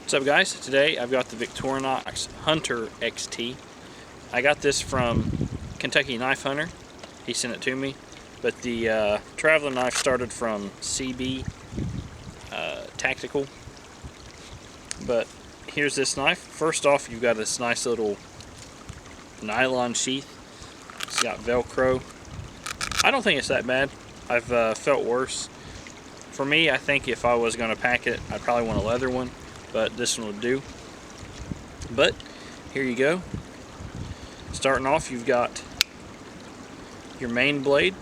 What's up, guys? Today I've got the Victorinox Hunter XT. I got this from Kentucky Knife Hunter. He sent it to me, but the traveling knife started from CB Tactical. But here's this knife. First off, you've got this nice little nylon sheath. It's got Velcro. I don't think it's that bad. I've felt worse. For me, I think if I was going to pack it, I'd probably want a leather one, but this one would do. But here you go. Starting off, you've got your main blade,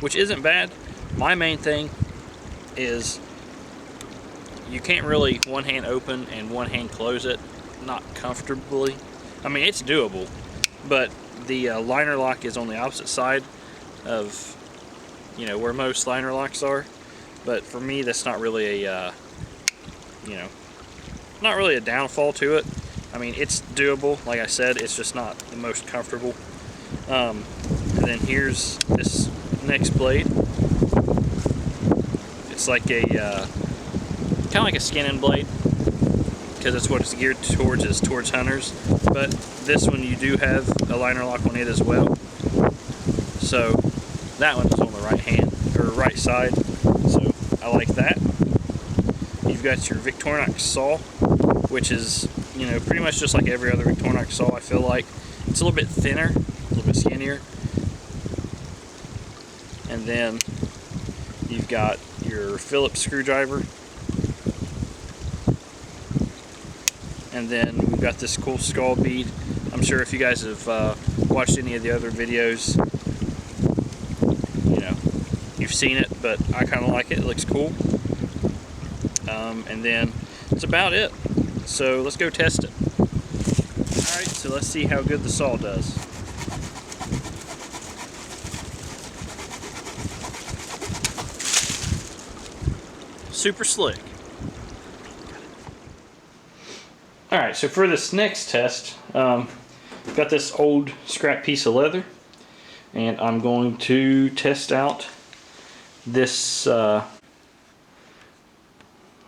which isn't bad. My main thing is you can't really one hand open and one hand close it, not comfortably. I mean, it's doable, but the liner lock is on the opposite side of, you know, where most liner locks are. But for me, that's not really a not really a downfall to it. I mean, it's doable, like I said, it's just not the most comfortable. And then here's this next blade. It's like a kind of like a skinning blade, because that's what it's geared towards, is towards hunters. But this one, you do have a liner lock on it as well. So that one's on the right hand, or right side, so I like that. You've got your Victorinox saw, which is, you know, pretty much just like every other Victorinox saw. I feel like it's a little bit thinner, a little bit skinnier. And then you've got your Phillips screwdriver. And then we've got this cool skull bead. I'm sure if you guys have watched any of the other videos, you know, you've seen it, but I kind of like it. It looks cool. And then that's about it. So let's go test it. Alright, so let's see how good the saw does. Super slick. Alright, so for this next test, got this old scrap piece of leather, and I'm going to test out this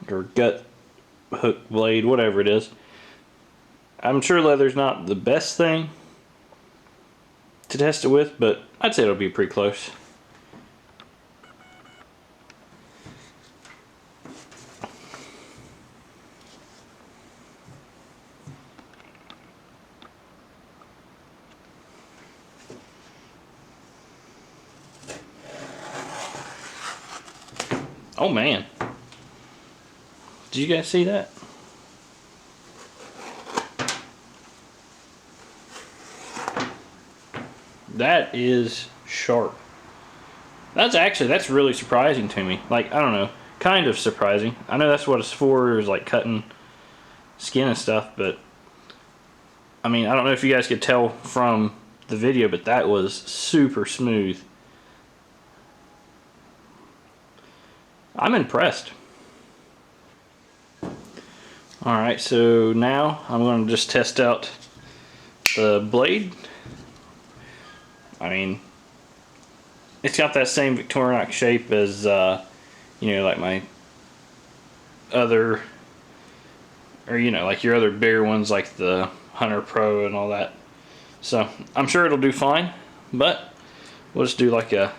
or gut hook blade, whatever it is. I'm sure leather's not the best thing to test it with, but I'd say it'll be pretty close. Oh man, did you guys see that? That is sharp. That's really surprising to me. Like, I don't know, kind of surprising. I know that's what it's for, is like cutting skin and stuff, but I mean, I don't know if you guys could tell from the video, but that was super smooth. I'm impressed. Alright, so now I'm going to just test out the blade. I mean, it's got that same Victorinox shape as, you know, like my other, or, you know, like your other bigger ones, like the Hunter Pro and all that. So I'm sure it'll do fine, but we'll just do like a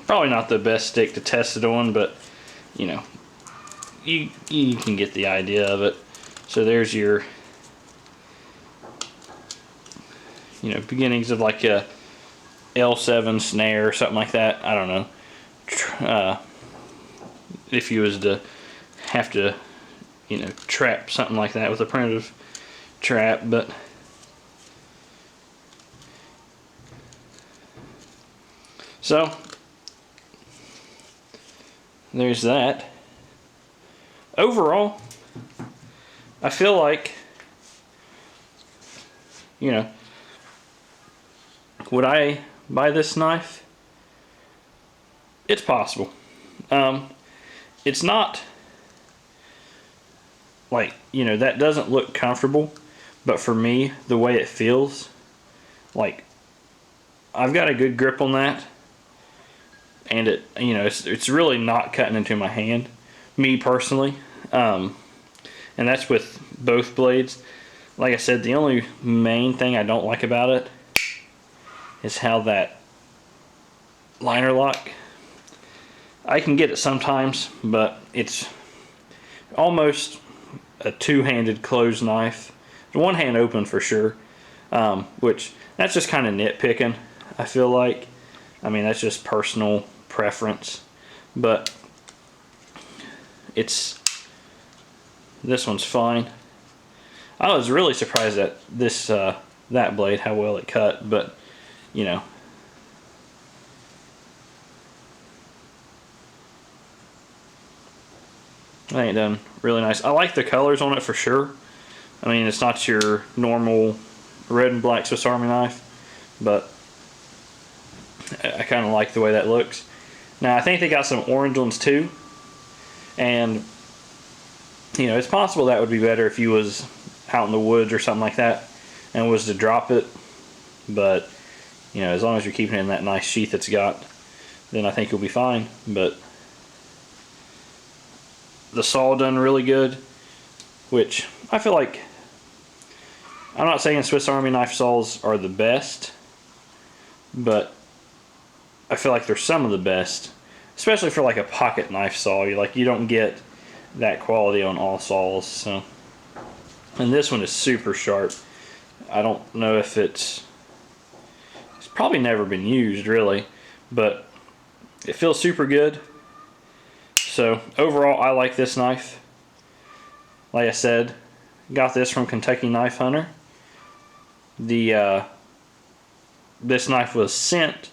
probably not the best stick to test it on, but you know, you can get the idea of it. So there's your, you know, beginnings of like a L7 snare or something like that. I don't know. If you was to have to, you know, trap something like that with a primitive trap, but so there's that. Overall, I feel like, you know, would I buy this knife? It's possible. It's not like, you know, that doesn't look comfortable, but for me, the way it feels, like, I've got a good grip on that, and it, you know, it's really not cutting into my hand, me personally, and that's with both blades. Like I said, the only main thing I don't like about it is how that liner lock, I can get it sometimes, but it's almost a two-handed closed knife. One hand open for sure, which that's just kind of nitpicking, I feel like. I mean, that's just personal preference, but this one's fine. I was really surprised at this that blade, how well it cut, but you know, I think it done really nice. I like the colors on it for sure. I mean, it's not your normal red and black Swiss Army knife, but I kind of like the way that looks. Now, I think they got some orange ones too, and you know, it's possible that would be better if you was out in the woods or something like that and was to drop it, but you know, as long as you're keeping it in that nice sheath it's got, then I think you'll be fine. But the saw done really good, which I feel like, I'm not saying Swiss Army knife saws are the best, but I feel like they're some of the best, especially for like a pocket knife saw. You don't get that quality on all saws. So, and this one is super sharp. I don't know if it's probably never been used really, but it feels super good. So overall, I like this knife. Like I said, got this from Kentucky Knife Hunter. This knife was sent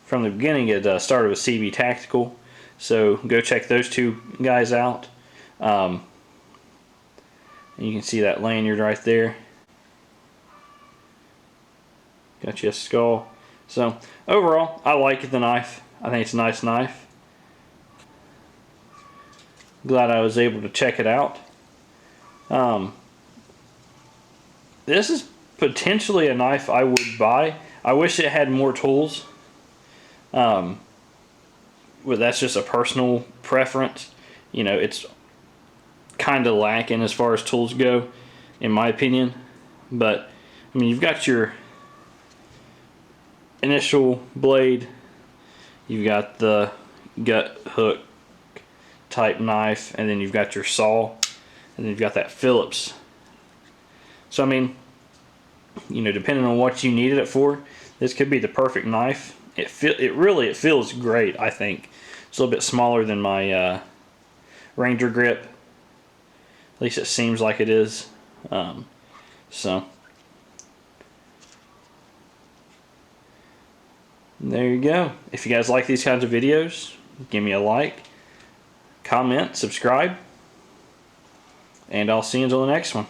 from the beginning. It started with CB Tactical, so go check those two guys out. And you can see that lanyard right there. Got you a skull. So overall, I like the knife. I think it's a nice knife. Glad I was able to check it out. This is potentially a knife I would buy. I wish it had more tools. Well, that's just a personal preference. You know, it's kind of lacking as far as tools go, in my opinion. But I mean, you've got your initial blade, you've got the gut hook type knife, and then you've got your saw, and then you've got that Phillips. So I mean, you know, depending on what you needed it for, this could be the perfect knife. It feels great. I think it's a little bit smaller than my Ranger grip. At least it seems like it is. So there you go. If you guys like these kinds of videos, give me a like, comment, subscribe, and I'll see you until the next one.